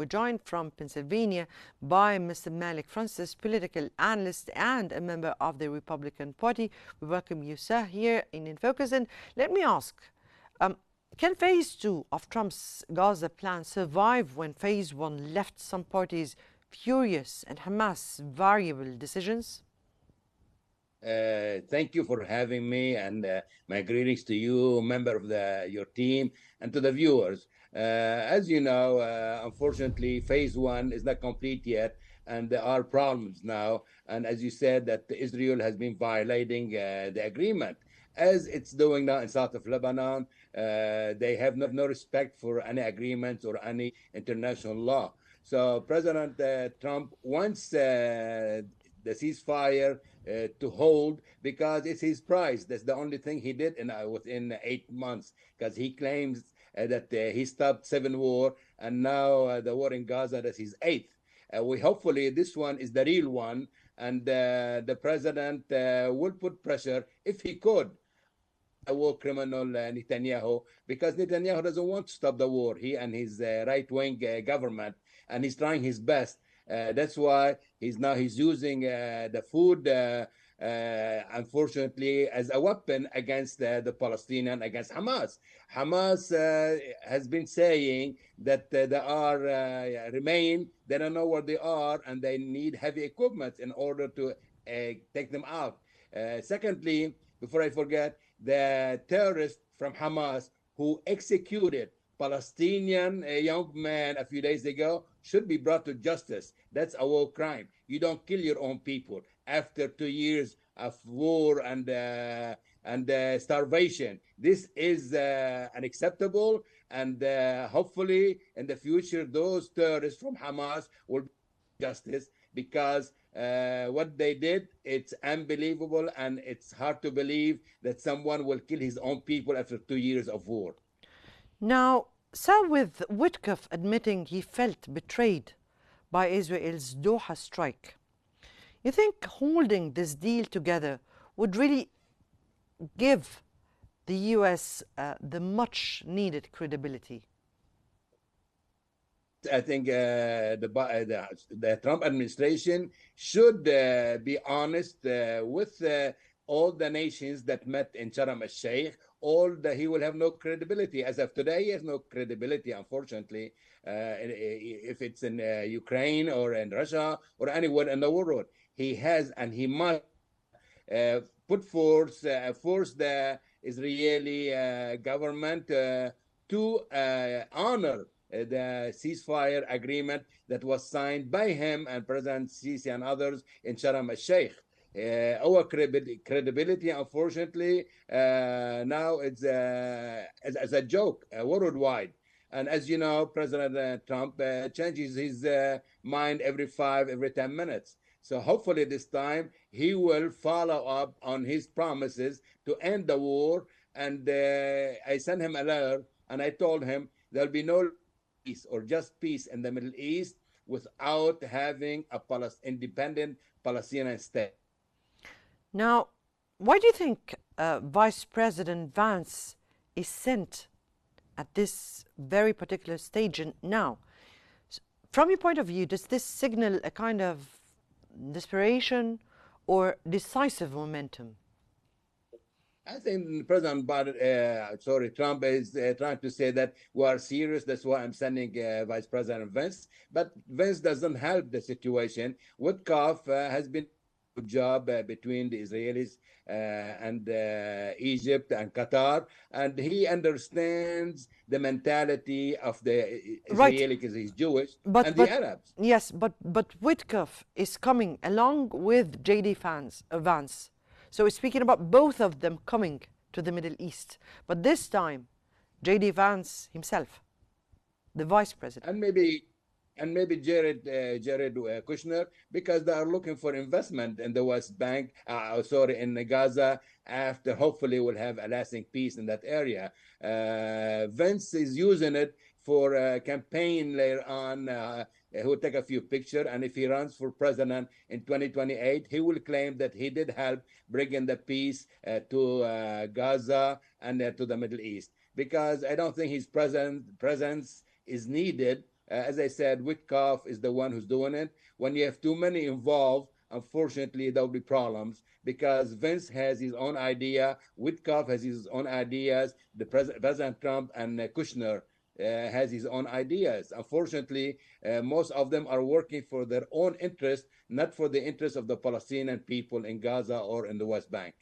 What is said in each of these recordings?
We're joined from Pennsylvania by Mr. Malek Francis, political analyst and a member of the Republican Party. We welcome you, sir, here in Focus. And let me ask, can phase 2 of Trump's Gaza plan survive when phase 1 left some parties furious and Hamas variable decisions? Thank you for having me, and my greetings to you, member of your team, and to the viewers. As you know, unfortunately, phase 1 is not complete yet, and there are problems now. And as you said, that Israel has been violating the agreement, as it's doing now in south of Lebanon. They have no respect for any agreements or any international law. So President Trump wants the ceasefire to hold, because it's his price. That's the only thing he did within 8 months, because he claims that he stopped 7 wars, and now the war in Gaza, that's his 8th. We hopefully this one is the real one, and the president will put pressure, if he could, the war criminal Netanyahu, because Netanyahu doesn't want to stop the war, he and his right-wing government, and he's trying his best. That's why he's using the food, unfortunately, as a weapon against the Palestinian, against Hamas. Hamas has been saying that they are remain. They don't know where they are, and they need heavy equipment in order to take them out. Secondly, before I forget, the terrorist from Hamas who executed Palestinian young man a few days ago should be brought to justice. That's a war crime. You don't kill your own people after 2 years of war and starvation. This is unacceptable, and hopefully in the future those terrorists from Hamas will be justice, because what they did, it's unbelievable, and it's hard to believe that someone will kill his own people after 2 years of war. Now, so with Witkoff admitting he felt betrayed by Israel's Doha strike, you think holding this deal together would really give the U.S. The much-needed credibility? I think the Trump administration should be honest with all the nations that met in Sharm el-Sheikh. He will have no credibility. As of today, he has no credibility, unfortunately, if it's in Ukraine or in Russia or anywhere in the world. He has, and he must force the Israeli government to honor the ceasefire agreement that was signed by him and President Sisi and others in Sharm el-Sheikh. Our credibility, unfortunately, now it's as a joke worldwide. And as you know, President Trump changes his mind every 10 minutes. So hopefully this time he will follow up on his promises to end the war. And I sent him a letter, and I told him there'll be no peace or just peace in the Middle East without having a independent Palestinian state. Now, why do you think Vice President Vance is sent at this very particular stage now? From your point of view, does this signal a kind of desperation or decisive momentum? I think President Trump is trying to say that we are serious. That's why I'm sending Vice President Vance. But Vance doesn't help the situation. Witkoff has been a good job between the Israelis and Egypt and Qatar, and he understands the mentality of the Israeli, because he's Jewish, and the Arabs. Yes, but Witkoff is coming along with J.D. Vance. So we're speaking about both of them coming to the Middle East. But this time, J.D. Vance himself, the vice president. And maybe Jared Kushner, because they are looking for investment in the West Bank, in Gaza, after hopefully we'll have a lasting peace in that area. Vance is using it for a campaign later on. He will take a few pictures, and if he runs for president in 2028, he will claim that he did help bringing the peace to Gaza and to the Middle East. Because I don't think his presence is needed As I said, Witkoff is the one who's doing it. When you have too many involved, unfortunately, there'll be problems because Vince has his own idea, Witkoff has his own ideas, President Trump and Kushner has his own ideas. Unfortunately, most of them are working for their own interest, not for the interest of the Palestinian people in Gaza or in the West Bank.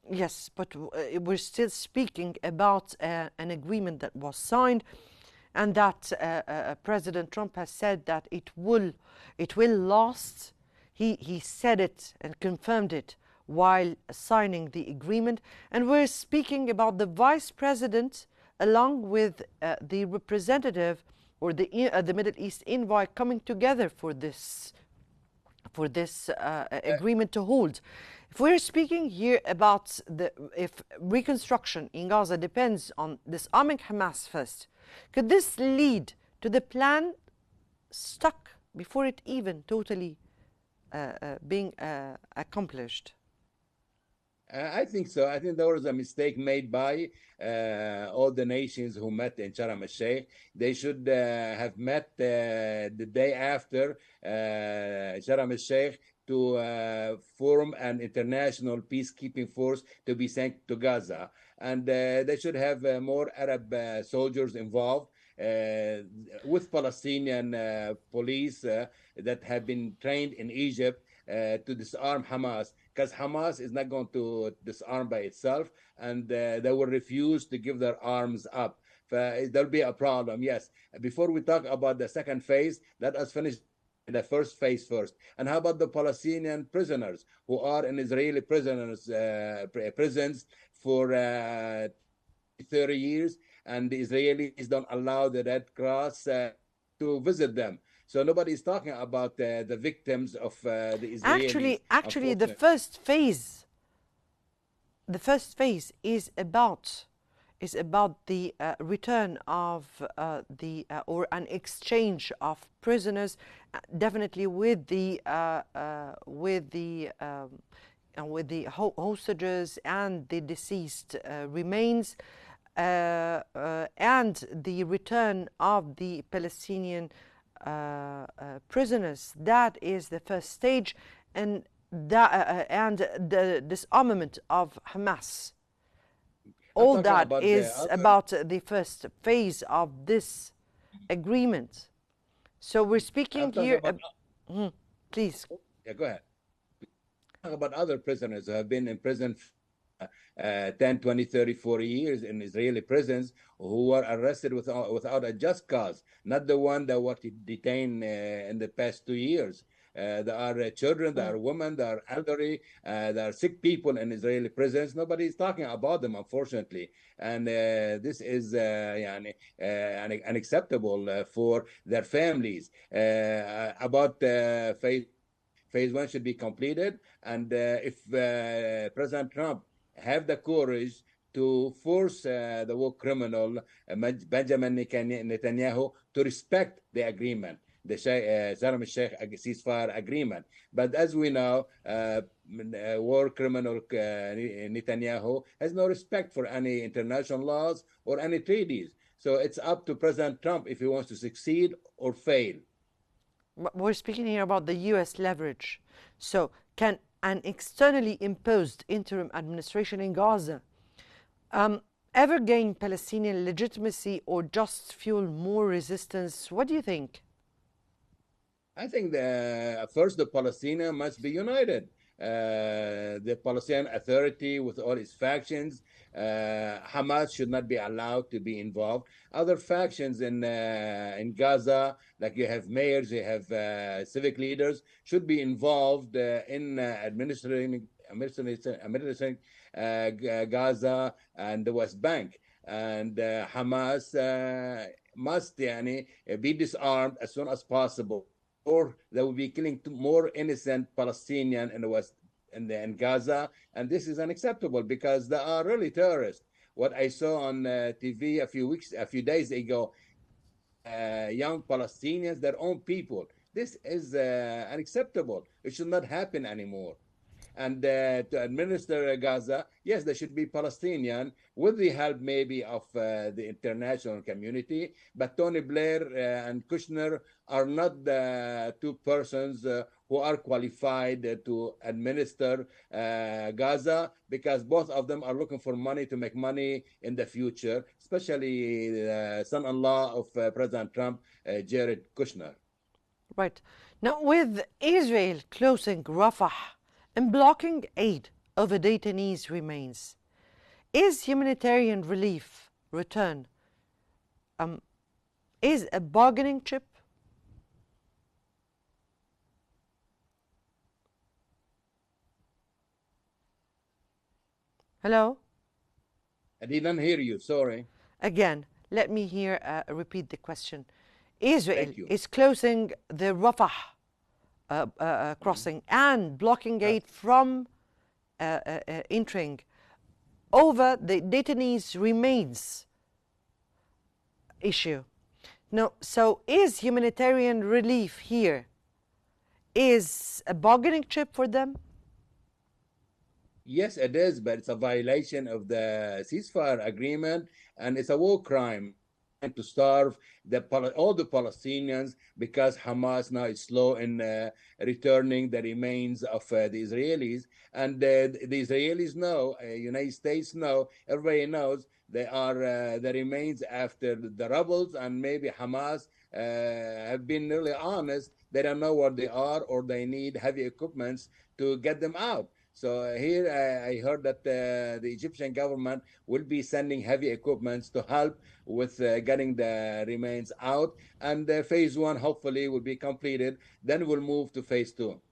Yes, but we're still speaking about an agreement that was signed, and that President Trump has said that it will last. He said it and confirmed it while signing the agreement. And we're speaking about the vice president, along with the representative or the Middle East envoy, coming together for this agreement to hold. If we're speaking here about if reconstruction in Gaza depends on disarming Hamas first, could this lead to the plan stuck before it even totally being accomplished? I think so. I think there was a mistake made by all the nations who met in Sharm el-Sheikh. They should have met the day after Sharm el-Sheikh to form an international peacekeeping force to be sent to Gaza. And they should have more Arab soldiers involved. With Palestinian police that have been trained in Egypt to disarm Hamas, because Hamas is not going to disarm by itself, and they will refuse to give their arms up. There'll be a problem, yes. Before we talk about the second phase, let us finish the first phase first. And how about the Palestinian prisoners who are in Israeli prisons for 30 years, and the Israelis don't allow the Red Cross to visit them? So nobody is talking about the victims of the Israelis. Actually, the first phase is about the return of or an exchange of prisoners, definitely with the hostages and the deceased remains, and the return of the Palestinian prisoners. That is the first stage, and the disarmament of Hamas. All that is about the first phase of this agreement. So we're speaking here. Please. Yeah, go ahead. Talk about other prisoners who have been in prison 10, 20, 30, 40 years in Israeli prisons, who were arrested without a just cause, not the one that were detained in the past 2 years. There are children, there are women, there are elderly, there are sick people in Israeli prisons. Nobody is talking about them, unfortunately. And this is unacceptable for their families. About phase one should be completed. And if President Trump have the courage to force the war criminal Benjamin Netanyahu to respect the agreement, the Sharm el-Sheikh ceasefire agreement. But as we know, war criminal Netanyahu has no respect for any international laws or any treaties. So it's up to President Trump if he wants to succeed or fail. We're speaking here about the U.S. leverage. So can an externally imposed interim administration in Gaza ever gain Palestinian legitimacy or just fuel more resistance? What do you think? I think first the Palestinians must be united. The Palestinian Authority with all its factions, Hamas should not be allowed to be involved. Other factions in Gaza, like you have mayors, you have civic leaders, should be involved in administering Gaza and the West Bank. And Hamas must be disarmed as soon as possible, or they will be killing more innocent Palestinians in the West in Gaza. And this is unacceptable because they are really terrorists. What I saw on TV a few days ago, young Palestinians, their own people. This is unacceptable. It should not happen anymore. And to administer Gaza, yes, they should be Palestinian with the help maybe of the international community. But Tony Blair and Kushner are not the two persons who are qualified to administer Gaza, because both of them are looking for money to make money in the future, especially the son-in-law of President Trump, Jared Kushner. Right. Now, with Israel closing Rafah and blocking aid over detainees remains, is humanitarian relief return is a bargaining chip? Hello? I didn't hear you, sorry. Again, let me repeat the question. Israel Thank you. is closing the Rafah crossing and blocking aid from entering over the detainees remains issue. Now, so is humanitarian relief here is a bargaining chip for them? Yes, it is, but it's a violation of the ceasefire agreement, and it's a war crime to starve all the Palestinians, because Hamas now is slow in returning the remains of the Israelis. And the Israelis know, United States know, everybody knows they are the remains after the rebels, and maybe Hamas have been really honest. They don't know where they are, or they need heavy equipments to get them out. So here I heard that the Egyptian government will be sending heavy equipments to help with getting the remains out. And phase one hopefully will be completed. Then we'll move to phase two.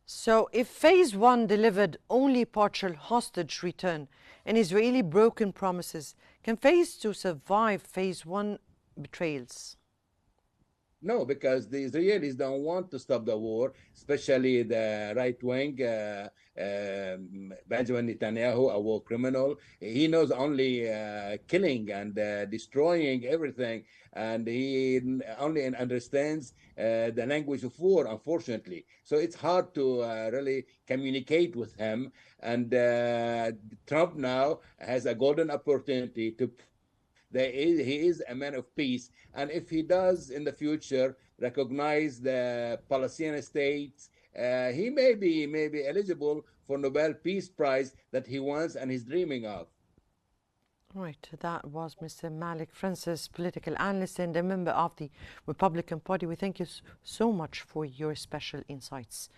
So if phase one delivered only partial hostage return and Israeli broken promises, can phase two survive phase one betrayals? No, because the Israelis don't want to stop the war, especially the right wing, Benjamin Netanyahu, a war criminal. He knows only killing and destroying everything, and he only understands the language of war, unfortunately. So it's hard to really communicate with him. And Trump now has a golden opportunity to he is a man of peace. And if he does in the future recognize the Palestinian states, he may be eligible for Nobel Peace Prize that he wants and he's dreaming of. Right, that was Mr. Malek Francis, political analyst and a member of the Republican Party. We thank you so much for your special insights.